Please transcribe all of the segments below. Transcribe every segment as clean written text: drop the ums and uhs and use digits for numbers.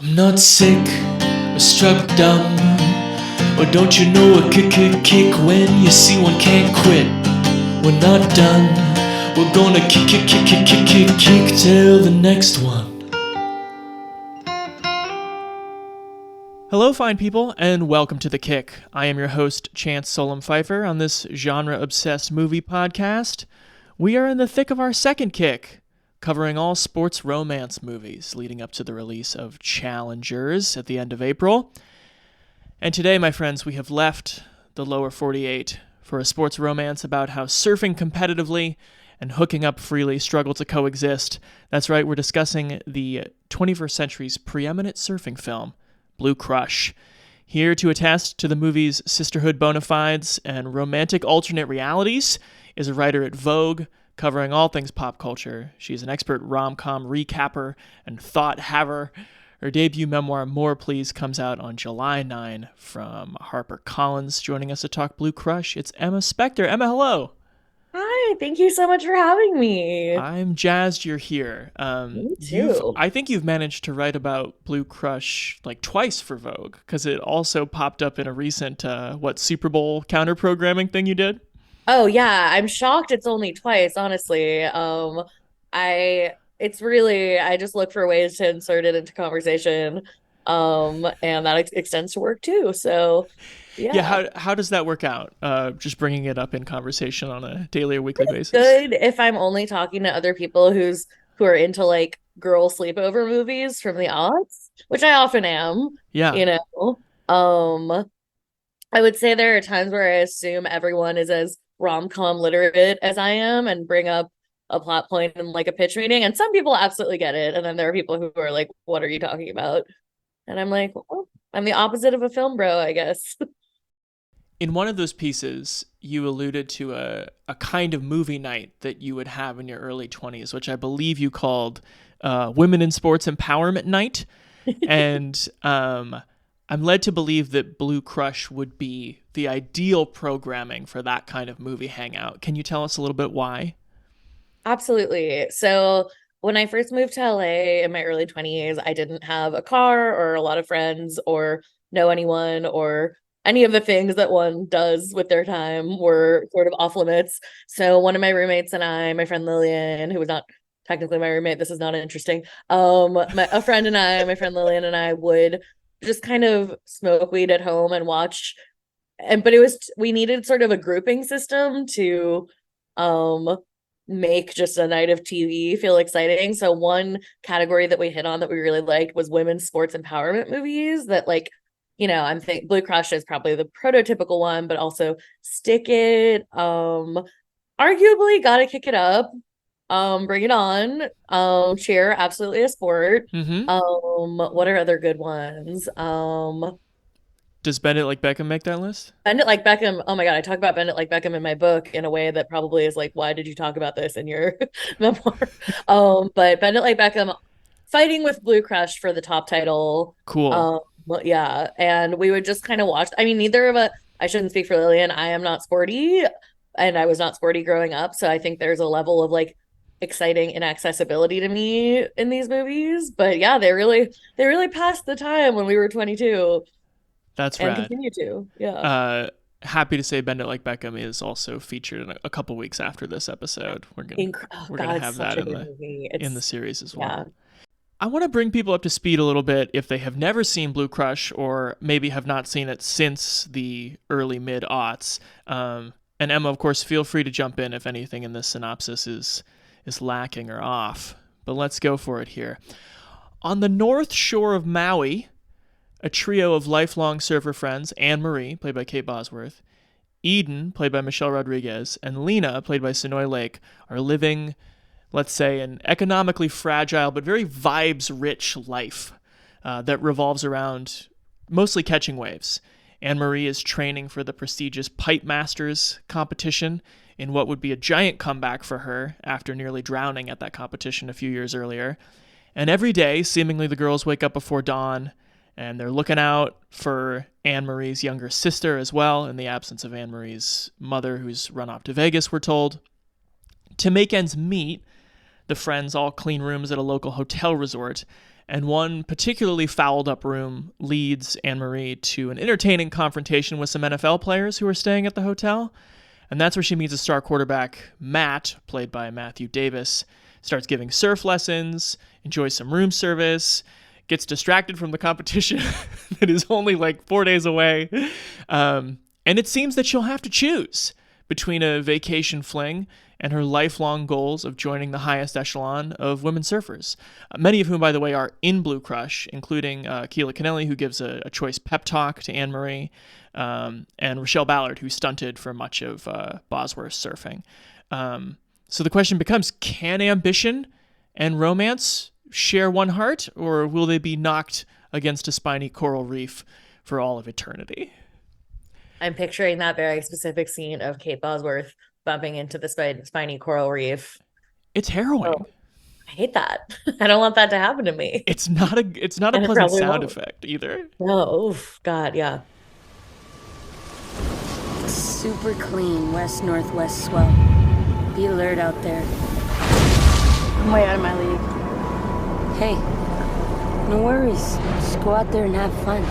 I'm not sick or struck dumb, or don't you know a kick when you see one can't quit? We're not done, we're gonna kick till the next one. Hello, fine people, and welcome to The Kick. I am your host, Chance Solom Pfeiffer, on this genre-obsessed movie podcast. We are in the thick of our second kick, covering all sports romance movies leading up to the release of Challengers at the end of April. And today, my friends, we have left the lower 48 for a sports romance about how surfing competitively and hooking up freely struggle to coexist. That's right, we're discussing the 21st century's preeminent surfing film, Blue Crush. Here to attest to the movie's sisterhood bona fides and romantic alternate realities is a writer at Vogue, covering all things pop culture. She's an expert rom-com recapper and thought-haver. Her debut memoir, More Please, comes out on July 9 from HarperCollins. Joining us to talk Blue Crush, it's Emma Specter. Emma, hello. Hi, thank you so much for having me. I'm jazzed you're here. Me too. I think you've managed to write about Blue Crush like twice for Vogue, because it also popped up in a recent, Super Bowl counter-programming thing you did? Oh yeah, I'm shocked it's only twice, honestly. I just look for ways to insert it into conversation. And that extends to work too. So Yeah, yeah. how does that work out? Just bringing it up in conversation on a daily or weekly basis? Good if I'm only talking to other people who are into like girl sleepover movies from the aughts, which I often am, Yeah. you know. I would say there are times where I assume everyone is as rom-com literate as I am and bring up a plot point in like a pitch meeting. And some people absolutely get it. And then there are people who are like, what are you talking about? And I'm like, well, I'm the opposite of a film bro, I guess. In one of those pieces, you alluded to a kind of movie night that you would have in your early 20s, which I believe you called Women in Sports Empowerment Night. And I'm led to believe that Blue Crush would be the ideal programming for that kind of movie hangout. Can you tell us a little bit why? Absolutely. So when I first moved to LA in my early 20s, I didn't have a car or a lot of friends or know anyone, or any of the things that one does with their time were sort of off limits. So one of my roommates and I, my friend Lillian, who was not technically my roommate, this is not interesting. A friend and I, my friend Lillian and I would just kind of smoke weed at home and watch. But we needed sort of a grouping system to um make just a night of TV feel exciting. So one category that we hit on that we really liked was women's sports empowerment movies that, like, I'm thinking Blue Crush is probably the prototypical one, but also Stick It, arguably Gotta Kick It Up, Bring It On, Cheer, absolutely a sport. Mm-hmm. What are other good ones? Does Bend It Like Beckham make that list? Bend It Like Beckham. Oh my God, I talk about Bend It Like Beckham in my book in a way that probably is like, why did you talk about this in your memoir? But Bend It Like Beckham fighting with Blue Crush for the top title. Cool. Yeah. And we would just kind of watch. I mean, neither of us, I shouldn't speak for Lillian. I am not sporty, and I was not sporty growing up. So I think there's a level of like exciting inaccessibility to me in these movies. But yeah, they really passed the time when we were 22. That's And rad. continue to. Yeah. Happy to say Bend It Like Beckham is also featured in a couple weeks after this episode. We're God, gonna it's have such that a in good the movie. in the series as well. Yeah. I want to bring people up to speed a little bit if they have never seen Blue Crush or maybe have not seen it since the early mid-aughts. And Emma, of course, feel free to jump in if anything in this synopsis is lacking or off. But let's go for it here. On the north shore of Maui, a trio of lifelong surfer friends, Anne Marie, played by Kate Bosworth, Eden, played by Michelle Rodriguez, and Lena, played by Sonoy Lake, are living, let's say, an economically fragile but very vibes-rich life that revolves around mostly catching waves. Anne Marie is training for the prestigious Pipe Masters competition in what would be a giant comeback for her after nearly drowning at that competition a few years earlier. And every day, seemingly the girls wake up before dawn, and they're looking out for Anne Marie's younger sister as well, in the absence of Anne Marie's mother, who's run off to Vegas, we're told. To make ends meet, the friends all clean rooms at a local hotel resort, And one particularly fouled up room leads Anne-Marie to an entertaining confrontation with some NFL players who are staying at the hotel. And that's where she meets a star quarterback, Matt, played by Matthew Davis, starts giving surf lessons, enjoys some room service, gets distracted from the competition that is only like 4 days away. And it seems that she'll have to choose between a vacation fling and her lifelong goals of joining the highest echelon of women surfers, many of whom, by the way, are in Blue Crush, including Keela Kennelly, who gives a choice pep talk to Anne-Marie, and Rochelle Ballard, who stunted for much of Bosworth's surfing. So the question becomes, can ambition and romance share one heart, or will they be knocked against a spiny coral reef for all of eternity? I'm picturing that very specific scene of Kate Bosworth bumping into the spiny coral reef. It's harrowing. Oh, I hate that. I don't want that to happen to me. It's not a pleasant sound effect either. No, oof, God, yeah. Super clean west-northwest swell. Be alert out there. I'm way out of my league. Hey, no worries. Just go out there and have fun.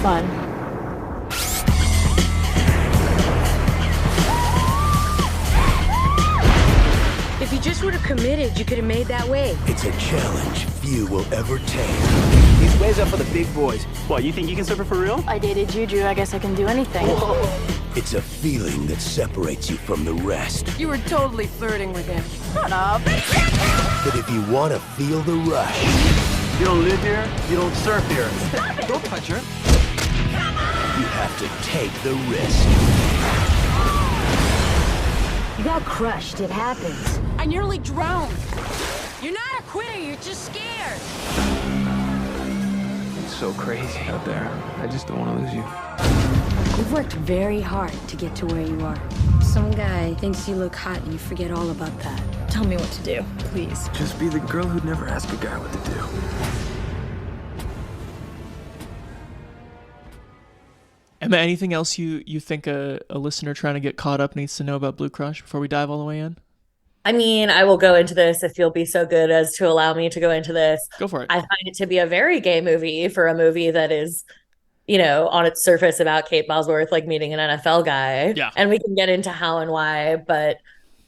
Fun. If you just would have committed, you could have made that wave. It's a challenge few will ever take. These waves are for the big boys. What, you think you can surf it for real? I dated Juju. I guess I can do anything. Whoa. It's a feeling that separates you from the rest. You were totally flirting with him. Shut up. But if you want to feel the rush, You don't live here, you don't surf here. Don't touch her. you have to take the risk. You got crushed. It happens. I nearly drowned. You're not a quitter. You're just scared. It's so crazy out there. I just don't want to lose you. You've worked very hard to get to where you are. Some guy thinks you look hot and you forget all about that. Tell me what to do, please. Just be the girl who'd never ask a guy what to do. Emma, anything else you think a listener trying to get caught up needs to know about Blue Crush before we dive all the way in? I mean, I will go into this if you'll be so good as to allow me to go into this. Go for it. I find it to be a very gay movie for a movie that is, on its surface about Kate Bosworth, like meeting an NFL guy. Yeah. And we can get into how and why, but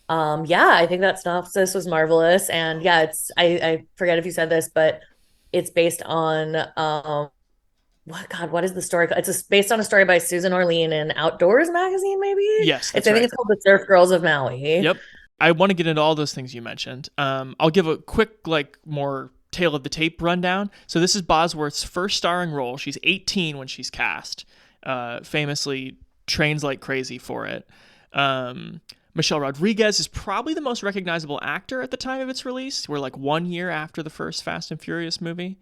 I think that synopsis was marvelous. And yeah, I forget if you said this, but it's based on what is the story? It's based on a story by Susan Orlean in Outdoors magazine, maybe? Yes, I think it's called The Surf Girls of Maui. Yep. I want to get into all those things you mentioned. I'll give a quick, more tail of the tape rundown. So this is Bosworth's first starring role. She's 18 when she's cast. Famously trains like crazy for it. Michelle Rodriguez is probably the most recognizable actor at the time of its release. We're 1 year after the first Fast and Furious movie.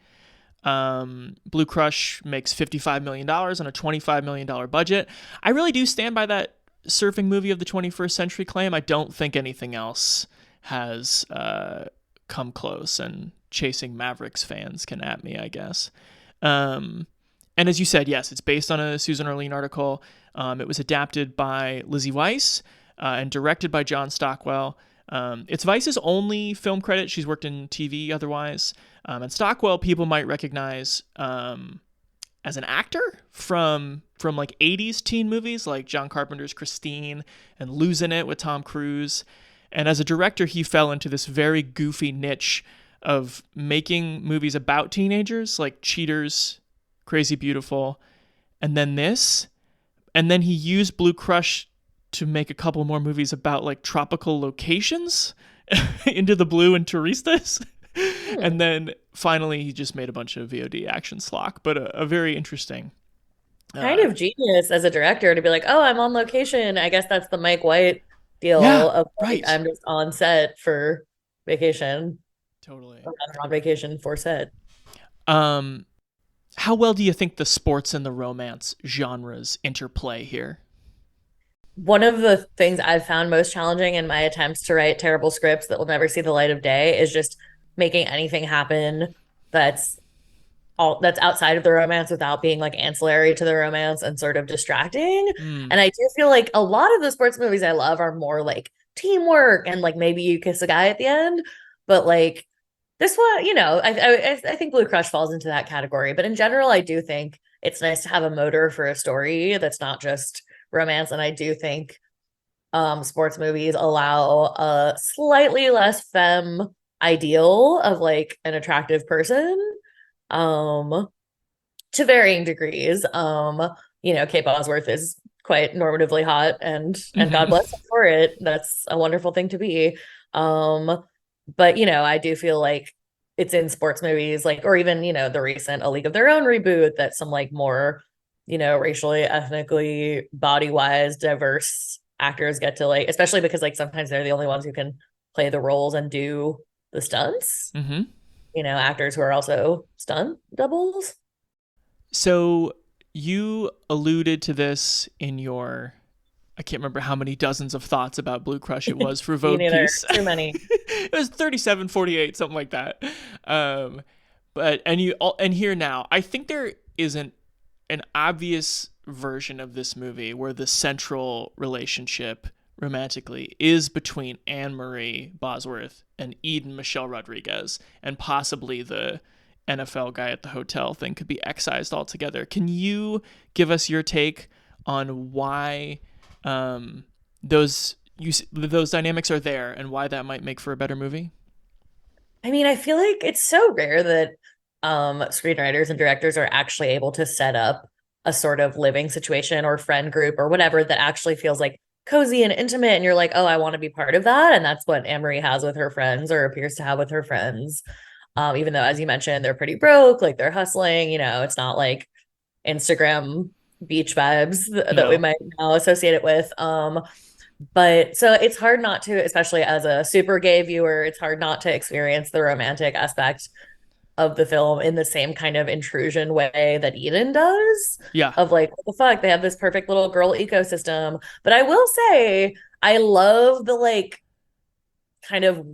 Blue Crush makes $55 million on a $25 million budget. I really do stand by that surfing movie of the 21st century claim. I don't think anything else has come close, and Chasing Mavericks fans can at me, I guess. And as you said, yes, it's based on a Susan Orlean article. It was adapted by Lizzie Weiss and directed by John Stockwell. It's Weiss's only film credit. She's worked in TV otherwise. And Stockwell, people might recognize as an actor from 80s teen movies like John Carpenter's Christine and Losing It with Tom Cruise. And as a director, he fell into this very goofy niche of making movies about teenagers like Cheaters, Crazy Beautiful, and then this. And then he used Blue Crush to make a couple more movies about tropical locations, Into the Blue and Turistas. And then finally he just made a bunch of VOD action schlock, but a very interesting. Kind of genius as a director to be like, oh, I'm on location. I guess that's the Mike White deal of right. I'm just on set for vacation. Totally. Or rather on vacation for set. How well do you think the sports and the romance genres interplay here? One of the things I've found most challenging in my attempts to write terrible scripts that will never see the light of day is just making anything happen that's outside of the romance without being ancillary to the romance and sort of distracting. And I do feel like a lot of the sports movies I love are more teamwork and maybe you kiss a guy at the end, but this one, I think Blue Crush falls into that category. But in general, I do think it's nice to have a motor for a story that's not just romance. And I do think sports movies allow a slightly less femme ideal of like an attractive person um to varying degrees. Kate Bosworth is quite normatively hot, and God bless her for it. That's a wonderful thing to be. But I do feel like it's in sports movies, like, or even the recent A League of Their Own reboot, that some like more racially, ethnically, body wise diverse actors get to, like, especially because like sometimes they're the only ones who can play the roles and do the stunts. Actors who are also stunt doubles. So you alluded to this in your, I can't remember how many dozens of thoughts about Blue Crush it was for Vogue piece. Too many. It was 37, 48, something like that. And here now, I think there isn't an obvious version of this movie where the central relationship romantically is between Anne-Marie Bosworth and Eden Michelle Rodriguez, and possibly the NFL guy at the hotel thing could be excised altogether. Can you give us your take on why those dynamics are there and why that might make for a better movie? I mean, I feel like it's so rare that screenwriters and directors are actually able to set up a sort of living situation or friend group or whatever that actually feels like cozy and intimate, and you're like, oh, I want to be part of that. And that's what Anne-Marie has with her friends, or appears to have with her friends. Even though, as you mentioned, they're pretty broke, like they're hustling, it's not like Instagram beach vibes that we might now associate it with. But so it's hard not to, especially as a super gay viewer, it's hard not to experience the romantic aspect of the film in the same kind of intrusion way that Eden does. Yeah. Of like, what the fuck? They have this perfect little girl ecosystem. But I will say, I love the like kind of,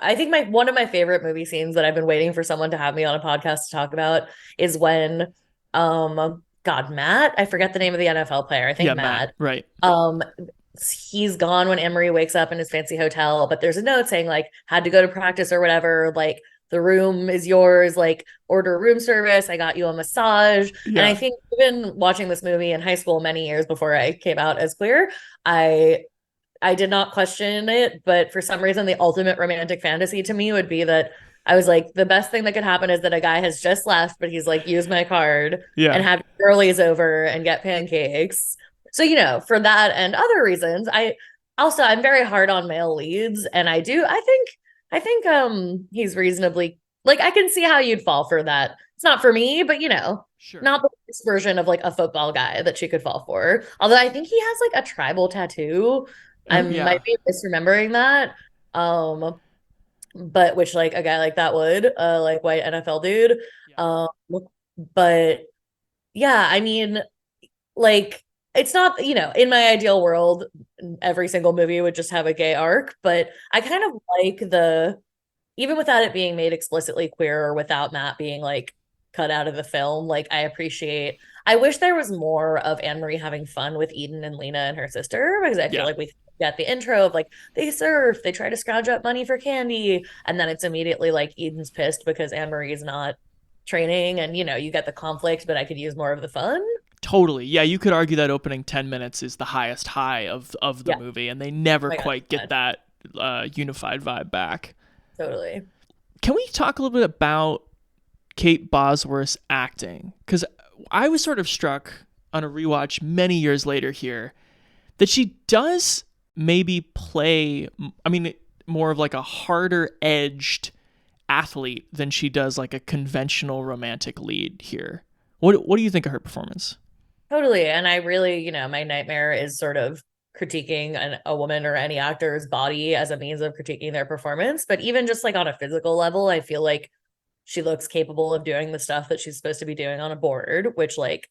I think one of my favorite movie scenes that I've been waiting for someone to have me on a podcast to talk about is when Matt, I forget the name of the NFL player. I think Matt. Right. He's gone when Emery wakes up in his fancy hotel, but there's a note saying like, had to go to practice or whatever, like the room is yours, like order room service, I got you a massage. And I think even watching this movie in high school many years before I came out as queer, I did not question it, but for some reason the ultimate romantic fantasy to me would be that I was like, the best thing that could happen is that a guy has just left, but he's like, use my card and have girlies over and get pancakes. So, for that and other reasons, I'm very hard on male leads. And I think he's reasonably, like, I can see how you'd fall for that. It's not for me, but sure, not the worst version of like a football guy that she could fall for. Although I think he has like a tribal tattoo. I might be misremembering that. But which like a guy like that would, like white NFL dude. But yeah, I mean, like, it's not, in my ideal world, every single movie would just have a gay arc, but I kind of like even without it being made explicitly queer or without Matt being like cut out of the film, like I wish there was more of Anne-Marie having fun with Eden and Lena and her sister, because I feel like we get the intro of like, they surf, they try to scrounge up money for candy, and then it's immediately like Eden's pissed because Anne-Marie is not training, and you get the conflict, but I could use more of the fun. Totally. Yeah, you could argue that opening 10 minutes is the highest high of the movie, and they never quite get that unified vibe back. Totally. Can we talk a little bit about Kate Bosworth's acting? Because I was sort of struck on a rewatch many years later here that she does maybe play, more of like a harder edged athlete than she does like a conventional romantic lead here. What do you think of her performance? Totally. And I really, my nightmare is sort of critiquing a woman or any actor's body as a means of critiquing their performance. But even just like on a physical level, I feel like she looks capable of doing the stuff that she's supposed to be doing on a board, which like,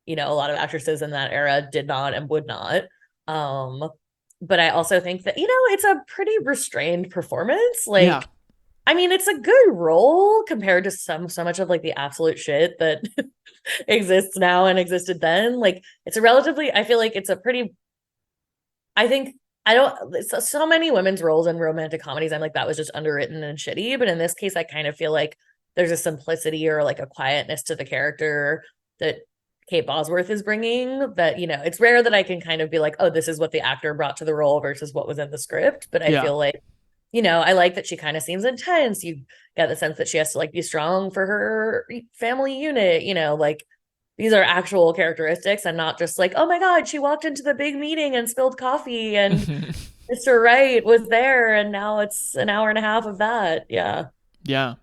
a lot of actresses in that era did not and would not. But I also think that, it's a pretty restrained performance. Like, it's a good role compared to so much of like the absolute shit that exists now and existed then. Like, it's a relatively, I feel like it's a pretty, I think I don't so many women's roles in romantic comedies, I'm like, that was just underwritten and shitty. But in this case, I kind of feel like there's a simplicity or like a quietness to the character that Kate Bosworth is bringing that, it's rare that I can kind of be like, oh, this is what the actor brought to the role versus what was in the script. But I Yeah. feel like, I like that she kind of seems intense. You get the sense that she has to like be strong for her family unit, like these are actual characteristics and not just like, oh my God, she walked into the big meeting and spilled coffee and Mr. Wright was there and now it's an hour and a half of that. Yeah. Yeah.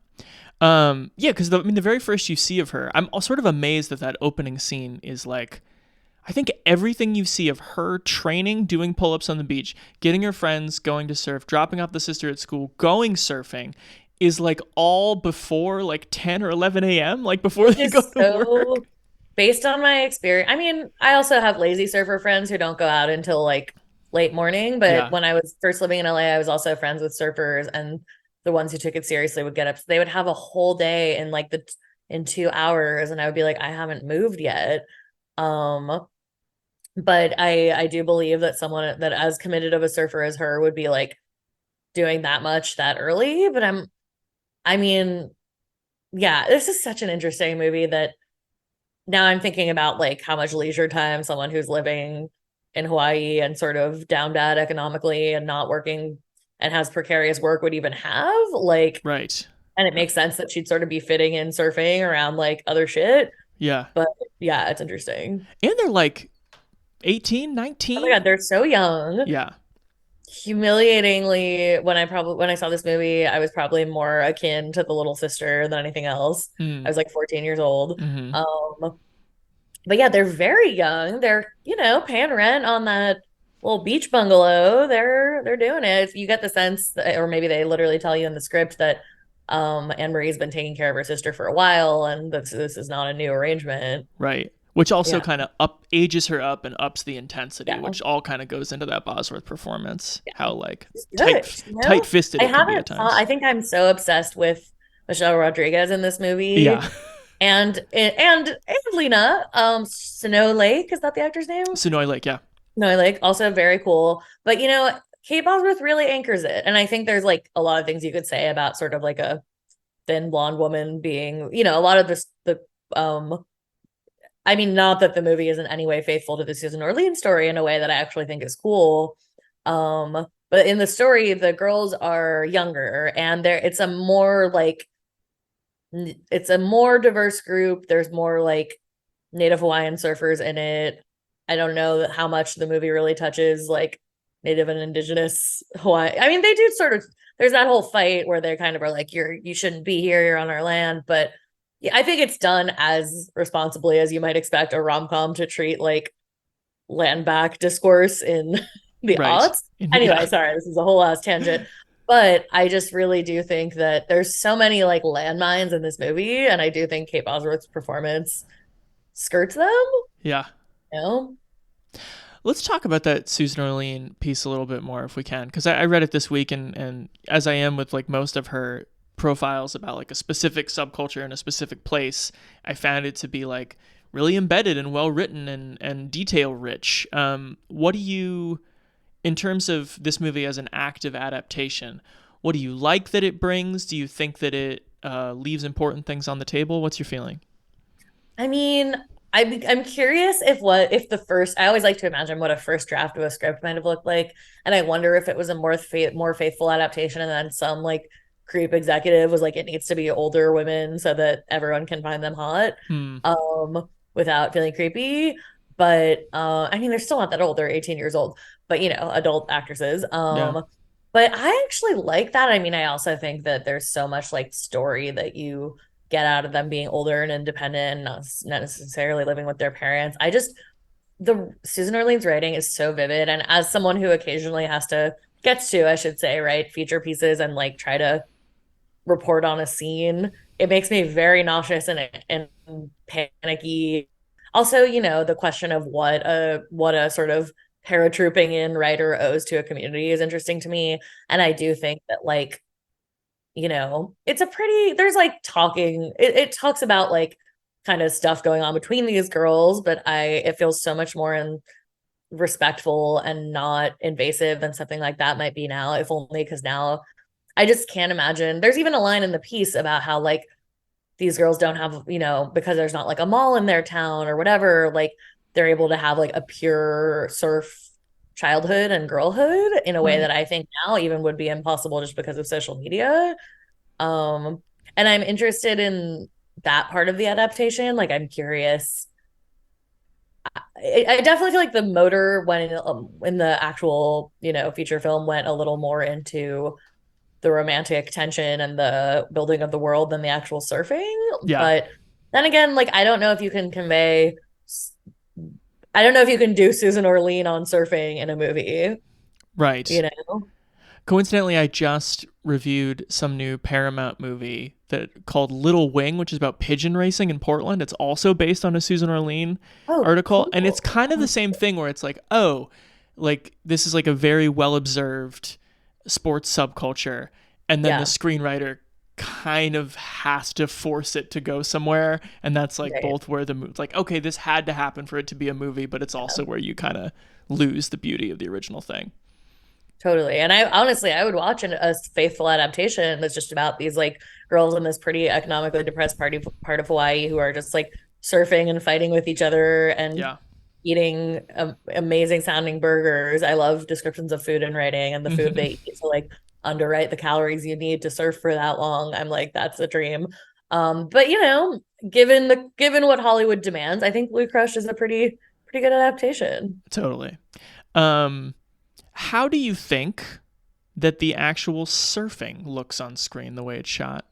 Yeah, because the very first you see of her, I'm sort of amazed that opening scene is like, I think everything you see of her training, doing pull-ups on the beach, getting her friends, going to surf, dropping off the sister at school, going surfing, is like all before like 10 or 11 a.m., like before they go to work. Based on my experience, I mean, I also have lazy surfer friends who don't go out until like late morning. But Yeah. when I was first living in LA, I was also friends with surfers, and the ones who took it seriously would get up. So they would have a whole day in like in 2 hours, and I would be like, I haven't moved yet. But I do believe that someone that as committed of a surfer as her would be like doing that much that early. But I mean, yeah, this is such an interesting movie that now I'm thinking about like how much leisure time someone who's living in Hawaii and sort of down bad economically and not working and has precarious work would even have. Like, Right. and it makes sense that she'd sort of be fitting in surfing around like other shit. Yeah. But yeah, it's interesting. And they're like 18, Oh my 19. God, they're so young. Yeah. Humiliatingly, when I saw this movie, I was probably more akin to the little sister than anything else. I was like 14 years old. Mm-hmm. But yeah, they're very young. They're, paying rent on that little beach bungalow. They're doing it. You get the sense that, or maybe they literally tell you in the script that Anne Marie's been taking care of her sister for a while, and this is not a new arrangement. Right. Which also Yeah. kind of ages her up and ups the intensity, Yeah. which all kind of goes into that Bosworth performance. Yeah. How like Good, tight-fisted I it can be at haven't times. I think I'm so obsessed with Michelle Rodriguez in this movie. Yeah. And Lena, Snow Lake, is that the actor's name? Sonoy Lake, yeah. Snow Lake, also very cool. But Kate Bosworth really anchors it. And I think there's like a lot of things you could say about sort of like a thin blonde woman being, a lot of I mean, not that the movie is in any way faithful to the Susan Orlean story in a way that I actually think is cool. But in the story, the girls are younger and it's a more diverse group. There's more like Native Hawaiian surfers in it. I don't know how much the movie really touches like Native and Indigenous Hawaii. I mean, they do sort of, there's that whole fight where they kind of are like, you shouldn't be here, you're on our land. But yeah, I think it's done as responsibly as you might expect a rom-com to treat like land back discourse in the Right. aughts. Anyway, sorry, this is a whole ass tangent. But I just really do think that there's so many like landmines in this movie, and I do think Kate Bosworth's performance skirts them. Yeah. You know? Let's talk about that Susan Orlean piece a little bit more if we can, because I read it this week, and as I am with like most of her profiles about like a specific subculture in a specific place, I found it to be like really embedded and well written and detail rich. What do you, in terms of this movie as an active adaptation, what do you like that it brings? Do you think that it leaves important things on the table? What's your feeling? I mean, I'm curious if the first, I always like to imagine what a first draft of a script might have looked like, and I wonder if it was a more faithful adaptation, and then some like creep executive was like, it needs to be older women so that everyone can find them hot, without feeling creepy. But I mean, they're still not that old; they're 18 years old, but adult actresses. Yeah. But I actually like that. I mean, I also think that there's so much like story that you get out of them being older and independent and not necessarily living with their parents. The Susan Orlean's writing is so vivid. And as someone who occasionally gets to, I should say, write feature pieces and like try to report on a scene, it makes me very nauseous and panicky. Also, the question of what a sort of paratrooping in writer owes to a community is interesting to me. And I do think that like, there's like talking, it talks about like kind of stuff going on between these girls, but it feels so much more in respectful and not invasive than something like that might be now, if only because now I just can't imagine. There's even a line in the piece about how like these girls don't have, because there's not like a mall in their town or whatever, like they're able to have like a pure surf childhood and girlhood in a way Right. that I think now even would be impossible just because of social media. Um, and I'm interested in that part of the adaptation. Like I'm curious. I definitely feel like the motor when in the actual, feature film went a little more into the romantic tension and the building of the world than the actual surfing. Yeah. But then again, like I don't know if you can do Susan Orlean on surfing in a movie, Right. you know? Coincidentally, I just reviewed some new Paramount movie that called Little Wing, which is about pigeon racing in Portland. It's also based on a Susan Orlean Oh, article, and it's cool. kind of the same thing where it's like, oh, like this is like a very well observed sports subculture, and then the Yeah, screenwriter kind of has to force it to go somewhere, and that's like right. both where the movie, like, okay, this had to happen for it to be a movie, but it's also where you kind of lose the beauty of the original thing. Totally. And I would watch a faithful adaptation that's just about these like girls in this pretty economically depressed part of Hawaii who are just like surfing and fighting with each other and Yeah. eating amazing sounding burgers. I love descriptions of food and writing and the food they eat. So like underwrite the calories you need to surf for that long. I'm like, that's a dream. But given what Hollywood demands, I think Blue Crush is a pretty good adaptation. Totally. Um, how do you think that the actual surfing looks on screen the way it's shot?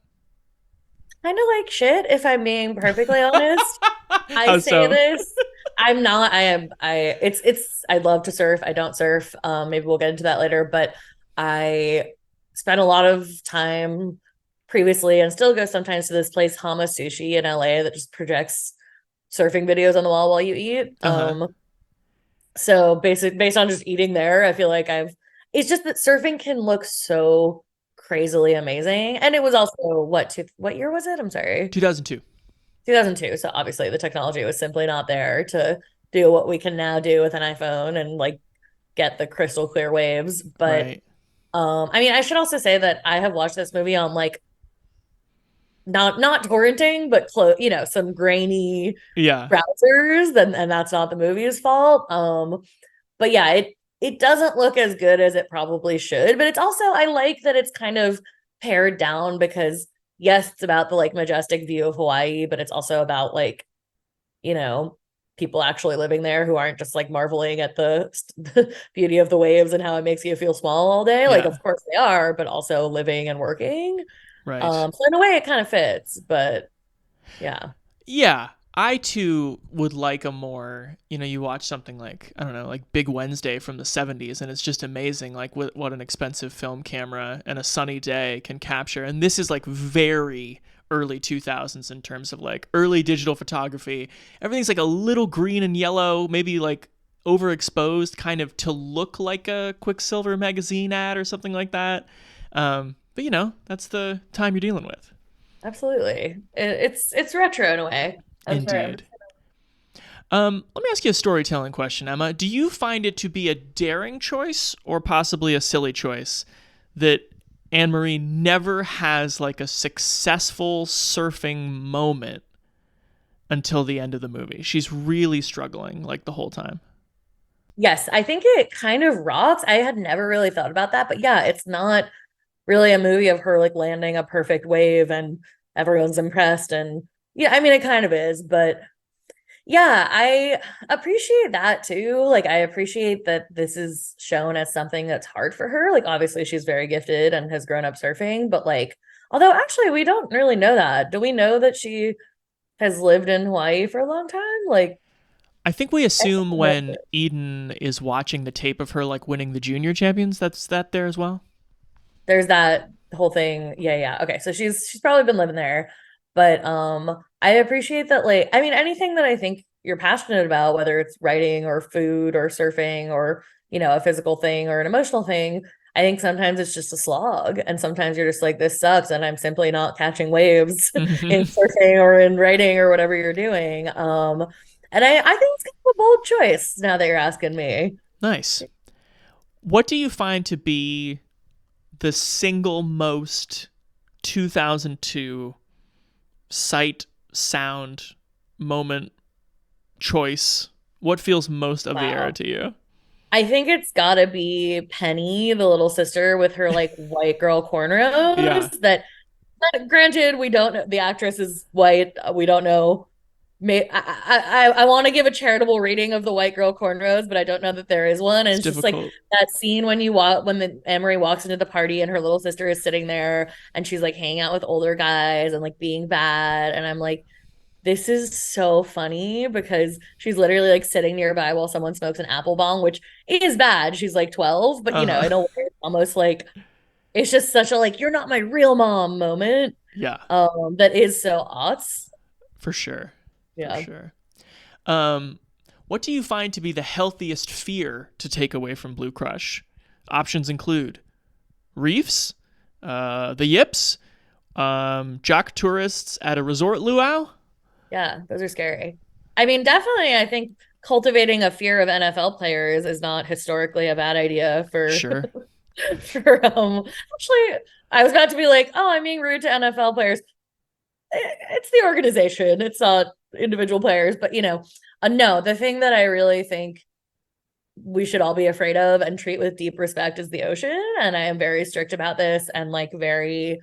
Kind of like shit, if I'm being perfectly honest. I How say so? this. I'm not. I am. It's. I love to surf. I don't surf. Maybe we'll get into that later. But I spent a lot of time previously, and still go sometimes to this place, Hama Sushi in LA, that just projects surfing videos on the wall while you eat. Uh-huh. So based on just eating there, I feel like I've. It's just that surfing can look so crazily amazing, and it was also what year was it? I'm sorry. 2002. 2002. So obviously the technology was simply not there to do what we can now do with an iPhone and like get the crystal clear waves. But Right. I mean, I should also say that I have watched this movie on like not torrenting, but some grainy Yeah. browsers, and that's not the movie's fault. But yeah, it doesn't look as good as it probably should, but it's also I like that it's kind of pared down because yes, it's about the like majestic view of Hawaii, but it's also about like, you know, people actually living there who aren't just like marveling at the beauty of the waves and how it makes you feel small all day. Like, Yeah. of course they are, but also living and working. Right. So in a way it kind of fits, but yeah. Yeah. I too would like a more, you watch something like, I don't know, like Big Wednesday from the 70s, and it's just amazing, like what an expensive film camera and a sunny day can capture. And this is like very early 2000s in terms of like early digital photography. Everything's like a little green and yellow, maybe like overexposed, kind of to look like a Quicksilver magazine ad or something like that. But that's the time you're dealing with. Absolutely. It's retro in a way. That's fair. Indeed. Let me ask you a storytelling question, Emma. Do you find it to be a daring choice or possibly a silly choice that Anne Marie never has like a successful surfing moment until the end of the movie? She's really struggling like the whole time. Yes, I think it kind of rocks. I had never really thought about that, but yeah, it's not really a movie of her like landing a perfect wave and everyone's impressed. And yeah, I mean it kind of is, but yeah, I appreciate that too. Like I appreciate that this is shown as something that's hard for her. Like obviously she's very gifted and has grown up surfing, but like although actually we don't really know that. Do we know that she has lived in Hawaii for a long time? Like I think we I assume don't know. when Eden is watching the tape of her like winning the junior champions, that's that there as well. There's that whole thing. Yeah, yeah. Okay, so she's probably been living there, but I appreciate that. Like, I mean, anything that I think you're passionate about, whether it's writing or food or surfing or a physical thing or an emotional thing, I think sometimes it's just a slog, and sometimes you're just like, this sucks, and I'm simply not catching waves in surfing or in writing or whatever you're doing. And I think it's kind of a bold choice now that you're asking me. Nice. What do you find to be the single most 2002 sight, sound, moment, choice? What feels most of the era Wow. to you? I think it's gotta be Penny, the little sister with her like white girl Yeah. cornrows. That granted, we don't know the actress is white. We don't know. I want to give a charitable rating of the white girl cornrows, but I don't know that there is one. And It's it's just like difficult. that scene when when the Emery walks into the party and her little sister is sitting there and she's like hanging out with older guys and like being bad. And I'm like, this is so funny because she's literally like sitting nearby while someone smokes an apple bong, which is bad. She's like 12, but you know, Uh-huh. in a way, it's almost like it's just such a like, you're not my real mom moment. Yeah, That is so aughts. for sure. For Yeah. sure. Um, what do you find to be the healthiest fear to take away from Blue Crush? Options include reefs, the yips, jock tourists at a resort luau. Yeah, those are scary. I mean, definitely, I think cultivating a fear of NFL players is not historically a bad idea for Sure. for actually I was about to be like, oh, I'm being rude to NFL players. It's the organization, it's not individual players, but you know, no, the thing that I really think we should all be afraid of and treat with deep respect is the ocean. And I am very strict about this and like very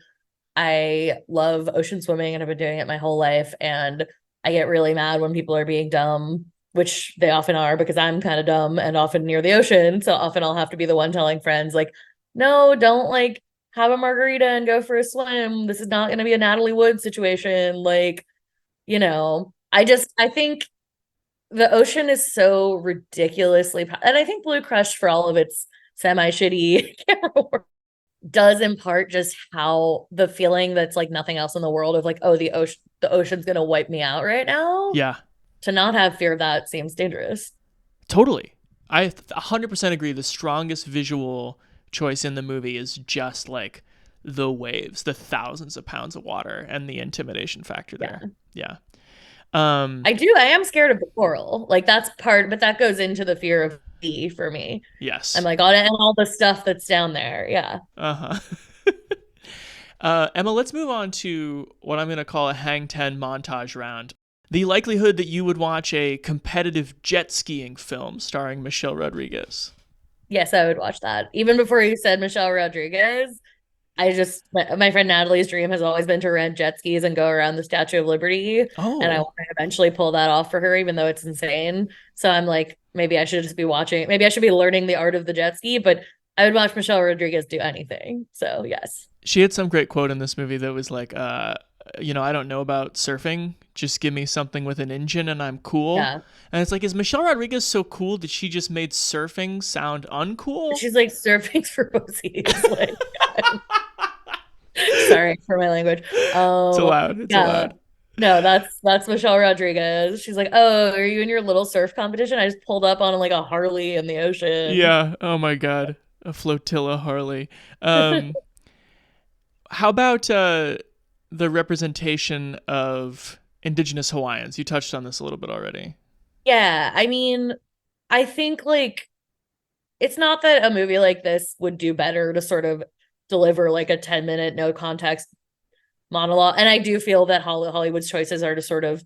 I love ocean swimming and I've been doing it my whole life. And I get really mad when people are being dumb, which they often are because I'm kind of dumb and often near the ocean. So often I'll have to be the one telling friends, like, no, don't like have a margarita and go for a swim. This is not going to be a Natalie Wood situation. Like, you know, I think the ocean is so ridiculously, and I think Blue Crush for all of its semi shitty camera work does impart just how the feeling that's like nothing else in the world of like, oh, the ocean's gonna wipe me out right now. Yeah, To not have fear of that seems dangerous. totally. I 100% agree. The strongest visual choice in the movie is just like the waves, the thousands of pounds of water, and the intimidation factor Yeah. there. Yeah. Um, I am scared of the coral. Like that's part, but that goes into the fear of sea for me. I'm yes. like, and all the stuff that's down there. Yeah. Uh huh. Emma, let's move on to what I'm going to call a Hang 10 montage round. The likelihood that you would watch a competitive jet skiing film starring Michelle Rodriguez. Yes, I would watch that. Even before you said Michelle Rodriguez, my friend Natalie's dream has always been to rent jet skis and go around the Statue of Liberty. And I Oh, want to eventually pull that off for her, even though it's insane. So I'm like, maybe I should just be watching, maybe I should be learning the art of the jet ski, but I would watch Michelle Rodriguez do anything. So yes. she had some great quote in this movie that was like, I don't know about surfing. Just give me something with an engine and I'm cool. Yeah. And it's like, is Michelle Rodriguez so cool that she just made surfing sound uncool? She's like surfing for pussies. Like, sorry for my language. It's allowed. It's Yeah. allowed. No, that's Michelle Rodriguez. She's like, "Oh, are you in your little surf competition? I just pulled up on like a Harley in the ocean." Yeah. Oh my God. A flotilla Harley. How about the representation of Indigenous Hawaiians? You touched on this a little bit already. Yeah, I mean, I think like it's not that a movie like this would do better to sort of deliver like a 10-minute no context monologue. And I do feel that Hollywood's choices are to sort of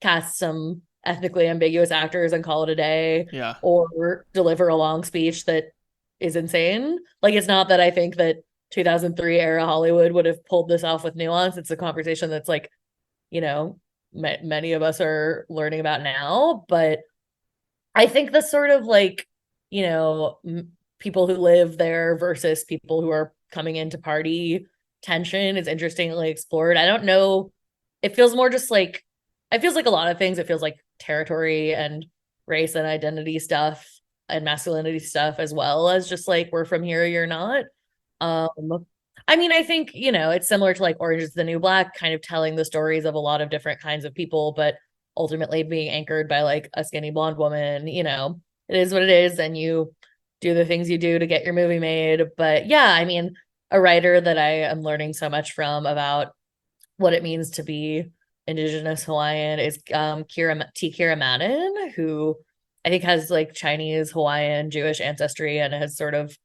cast some ethnically ambiguous actors and call it a day Yeah. or deliver a long speech that is insane. Like it's not that I think that 2003 era Hollywood would have pulled this off with nuance. It's a conversation that's like, you know, many of us are learning about now, but I think the sort of like, you know, people who live there versus people who are coming in to party tension is interestingly explored. I don't know. It feels more just like, it feels like a lot of things. It feels like territory and race and identity stuff and masculinity stuff, as well as just like, we're from here, you're not. I mean, I think, you know, it's similar to like Orange is the New Black, kind of telling the stories of a lot of different kinds of people, but ultimately being anchored by like a skinny blonde woman. You know, it is what it is, and you do the things you do to get your movie made. But yeah, I mean, a writer that I am learning so much from about what it means to be indigenous Hawaiian is Kira Madden, who I think has like Chinese, Hawaiian, Jewish ancestry and has sort of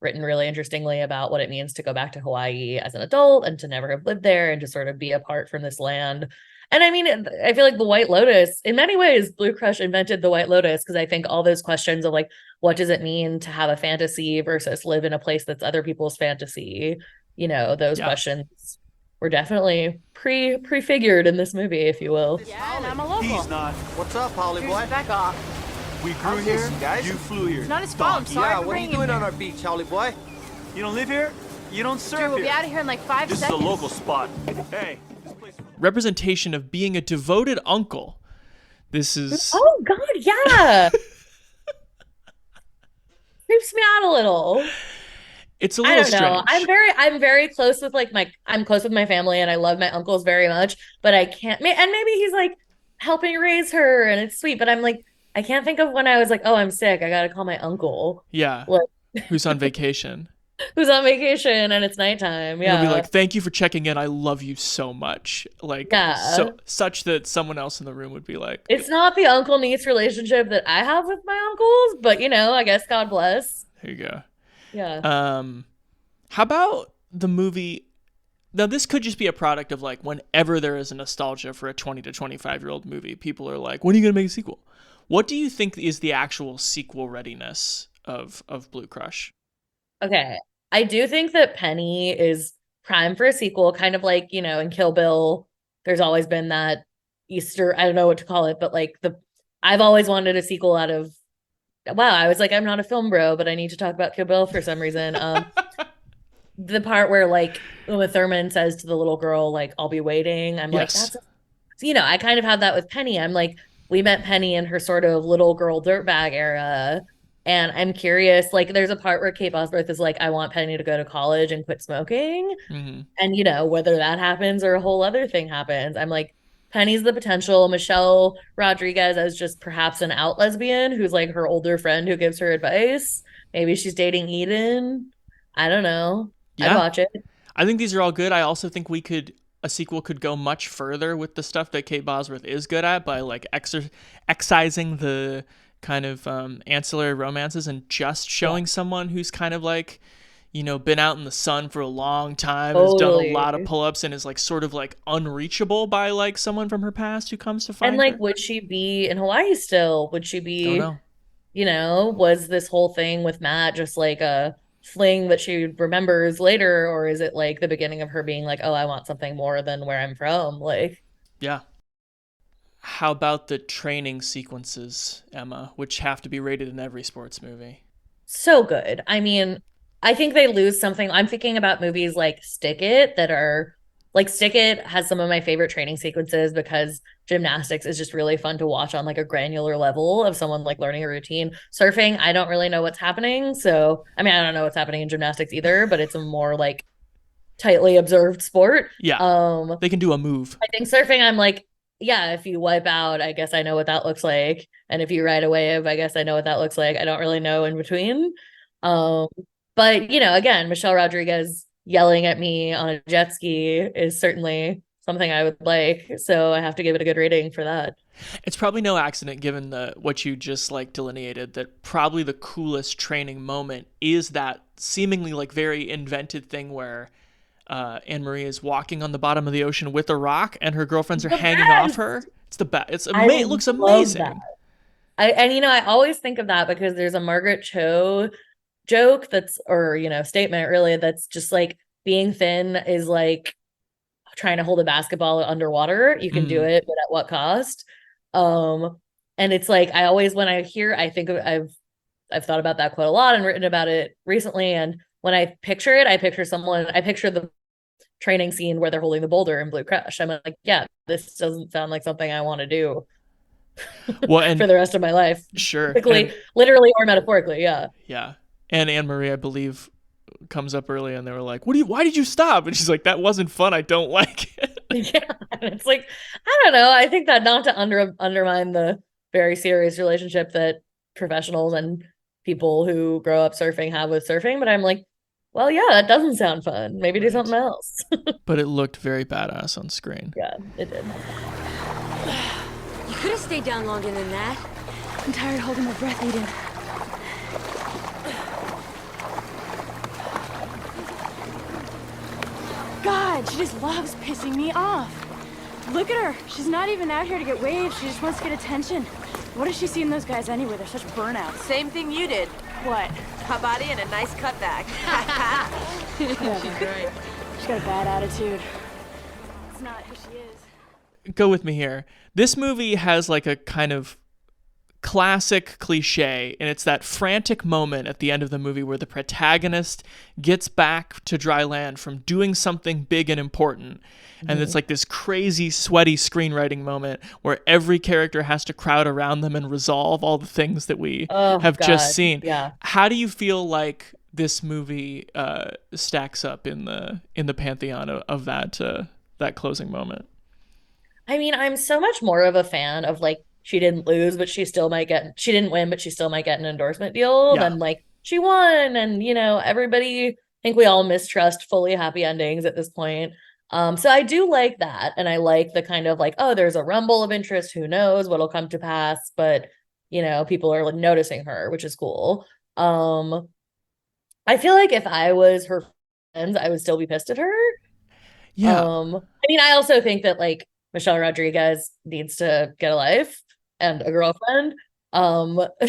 written really interestingly about what it means to go back to Hawaii as an adult and to never have lived there and to sort of be apart from this land. And I mean, I feel like the White Lotus, in many ways, Blue Crush invented the White Lotus, because I think all those questions of like, what does it mean to have a fantasy versus live in a place that's other people's fantasy? You know, those questions were definitely prefigured in this movie, if you will. Yeah, and I'm a local. He's not. What's up, Holly boy? Back off. We grew here, guys? you flew here. It's not his fault. I'm sorry Yeah, for what are you bringing doing him on here. our beach, Holly boy? You don't live here? You don't serve Dude, we'll here. be out of here in like 5 This seconds. is a local spot. Hey, this place. Representation of being a devoted uncle. This is Oh God, yeah. Creeps me out a little. it's a I little don't know. strange. I'm very close with like I'm close with my family and I love my uncles very much, but I can't and maybe he's like helping raise her and it's sweet, but I'm like I can't think of when I was like, oh, I'm sick, I gotta call my uncle. Yeah. Like Who's on vacation. who's on vacation and it's nighttime. Yeah. He'll be like, thank you for checking in. I love you so much. Like, Yeah. so such that someone else in the room would be like, It's not the uncle niece relationship that I have with my uncles, but you know, I guess God bless. here you go. Yeah. How about the movie? Now, this could just be a product of like whenever there is a nostalgia for a 20 to 25-year-old movie, people are like, when are you going to make a sequel? What do you think is the actual sequel readiness of Blue Crush? Okay. I do think that Penny is prime for a sequel, kind of like, you know, in Kill Bill, there's always been that Easter, I don't know what to call it, but like I've always wanted a sequel out of, wow, I was like, I'm not a film bro, but I need to talk about Kill Bill for some reason. The part where like Uma Thurman says to the little girl, like, I'll be waiting. I'm like, Yes. you know, I kind of have that with Penny. I'm like, we met Penny in her sort of little girl dirtbag era. And I'm curious, like, there's a part where Kate Bosworth is like, I want Penny to go to college and quit smoking. Mm-hmm. And, you know, whether that happens or a whole other thing happens, I'm like, Penny's the potential. Michelle Rodriguez as just perhaps an out lesbian who's like her older friend who gives her advice. Maybe she's dating Eden. I don't know. I'd Yeah. watch it. I think these are all good. I also think a sequel could go much further with the stuff that Kate Bosworth is good at by like excising the kind of ancillary romances and just showing someone who's kind of like, you know, been out in the sun for a long time, has done a lot of pull-ups and is like sort of like unreachable by like someone from her past who comes to find And like, her. would she be in Hawaii still? Would she Don't be, know. you know, was this whole thing with Matt just like a fling that she remembers later? Or is it like the beginning of her being like, oh, I want something more than where I'm from? Like, Yeah. How about the training sequences, Emma, which have to be rated in every sports movie? so good. I mean, I think they lose something. I'm thinking about movies like Stick It that are like Stick It has some of my favorite training sequences because gymnastics is just really fun to watch on like a granular level of someone like learning a routine. Surfing, I don't really know what's happening. So, I mean, I don't know what's happening in gymnastics either, but it's a more like tightly observed sport. Yeah. They can do a move. I think surfing, I'm like, yeah, if you wipe out, I guess I know what that looks like. And if you ride a wave, I guess I know what that looks like. I don't really know in between. But you know, again, Michelle Rodriguez yelling at me on a jet ski is certainly something I would like. So I have to give it a good rating for that. It's probably no accident, given what you just like delineated, that probably the coolest training moment is that seemingly like very invented thing where Anne Marie is walking on the bottom of the ocean with a rock and her girlfriends are hanging off her. It's the best. It looks amazing. And you know, I always think of that because there's a Margaret Cho joke or you know, statement really, that's just like being thin is like trying to hold a basketball underwater. You can do it, but at what cost? And it's like I always, when I hear, I think I've thought about that quote a lot and written about it recently. And when I picture it, I picture the training scene where they're holding the boulder in Blue Crush. I'm like, yeah, this doesn't sound like something I want to do well, and for the rest of my life. sure, Literally or metaphorically. Yeah. Yeah. And Anne Marie, I believe, comes up early and they were like, why did you stop? And she's like, that wasn't fun. I don't like it. Yeah. And it's like, I don't know. I think that not to undermine the very serious relationship that professionals and people who grow up surfing have with surfing, but I'm like, well, yeah, that doesn't sound fun. Maybe do Right. something else. But it looked very badass on screen. Yeah, it did. You could have stayed down longer than that. I'm tired holding my breath, Eden. God, she just loves pissing me off. Look at her. She's not even out here to get waves. She just wants to get attention. What does she see in those guys anyway? They're such burnouts. Same thing you did. What? Hot body and a nice cutback. She's great. She's got a bad attitude. It's not who she is. Go with me here. This movie has like a kind of classic cliche, and it's that frantic moment at the end of the movie where the protagonist gets back to dry land from doing something big and important. And it's like this crazy, sweaty screenwriting moment where every character has to crowd around them and resolve all the things that we have just seen. Yeah. How do you feel like this movie stacks up in the pantheon of that closing moment? I mean, I'm so much more of a fan of like she didn't lose, but she didn't win, but she still might get an endorsement deal than like she won. And, everybody, I think we all mistrust fully happy endings at this point. So I do like that. And I like the kind of like, oh, there's a rumble of interest. Who knows what'll come to pass? But, people are like noticing her, which is cool. I feel like if I was her friends, I would still be pissed at her. Yeah. I mean, I also think that like Michelle Rodriguez needs to get a life and a girlfriend.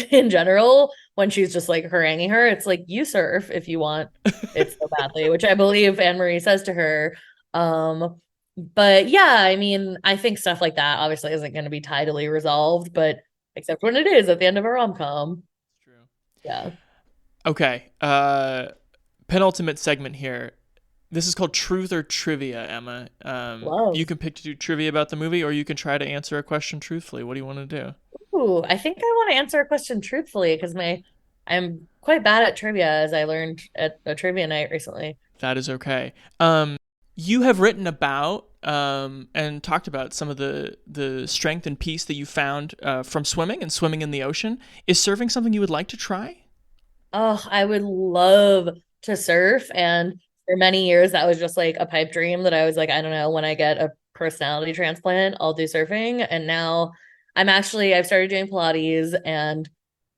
In general, when she's just like haranguing her, it's like, you surf if you want it so badly, which I believe Anne-Marie says to her. But yeah, I mean, I think stuff like that obviously isn't going to be tidily resolved, but except when it is at the end of a rom-com. True. Yeah. Okay. Penultimate segment here. This is called Truth or Trivia, Emma. You can pick to do trivia about the movie, or you can try to answer a question truthfully. What do you want to do? Ooh, I think I want to answer a question truthfully because I'm quite bad at trivia, as I learned at a trivia night recently. That is okay. You have written about and talked about some of the strength and peace that you found from swimming and swimming in the ocean. Is surfing something you would like to try? Oh, I would love to surf. And for many years, that was just like a pipe dream that I was like, I don't know, when I get a personality transplant, I'll do surfing. And now I've started doing Pilates, and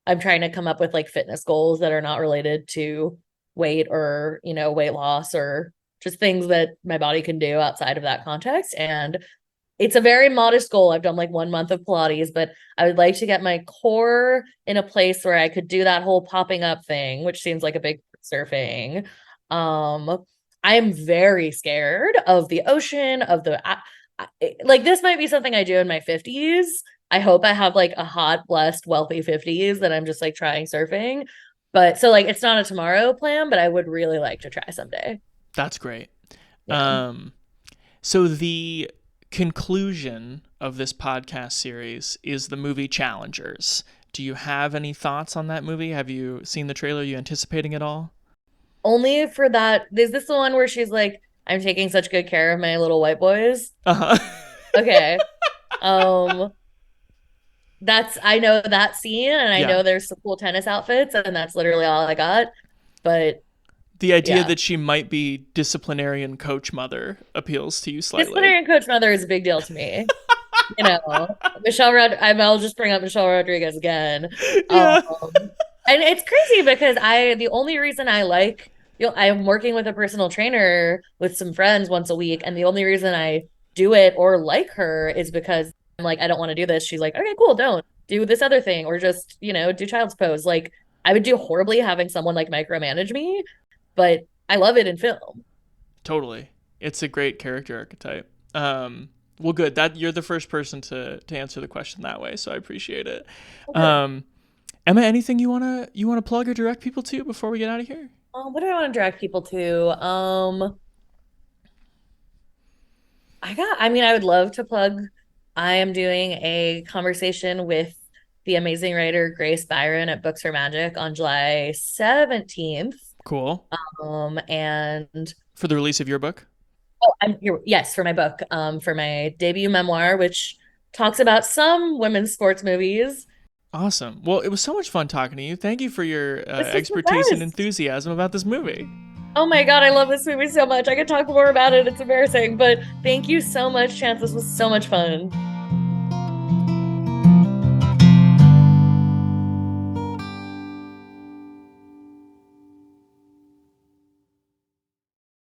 I'm trying to come up with like fitness goals that are not related to weight or, weight loss or just things that my body can do outside of that context. And it's a very modest goal. I've done like 1 month of Pilates, but I would like to get my core in a place where I could do that whole popping up thing, which seems like a big surfing. I am very scared of the ocean, like this might be something I do in my 50s. I hope I have like a hot, blessed, wealthy 50s that I'm just like trying surfing. But so like it's not a tomorrow plan, but I would really like to try someday. That's great. Yeah. So the conclusion of this podcast series is the movie Challengers. Do you have any thoughts on that movie? Have you seen the trailer? Are you anticipating it all? Only for that. Is this the one where she's like, I'm taking such good care of my little white boys? Uh-huh. Okay. I know that scene, and I know there's some cool tennis outfits, and that's literally all I got. But the idea that she might be disciplinarian coach mother appeals to you slightly. Disciplinarian coach mother is a big deal to me. I'll just bring up Michelle Rodriguez again. Yeah. And it's crazy because the only reason I like, I'm working with a personal trainer with some friends once a week, and the only reason I do it or like her is because I'm like, I don't want to do this. She's like, okay, cool, don't do this other thing, or just, do child's pose. Like, I would do horribly having someone like micromanage me, but I love it in film. Totally. It's a great character archetype. Well, good. That you're the first person to answer the question that way, so I appreciate it. Okay. Emma, anything you wanna plug or direct people to before we get out of here? What do I want to direct people to? I would love to plug. I am doing a conversation with the amazing writer Grace Byron at Books for Magic on July 17th. Cool. And for the release of your book? Oh, I'm here. Yes, for my book. For my debut memoir, which talks about some women's sports movies. Awesome. Well, it was so much fun talking to you. Thank you for your expertise and enthusiasm about this movie. Oh my God, I love this movie so much. I could talk more about it. It's embarrassing, but thank you so much, Chance. This was so much fun.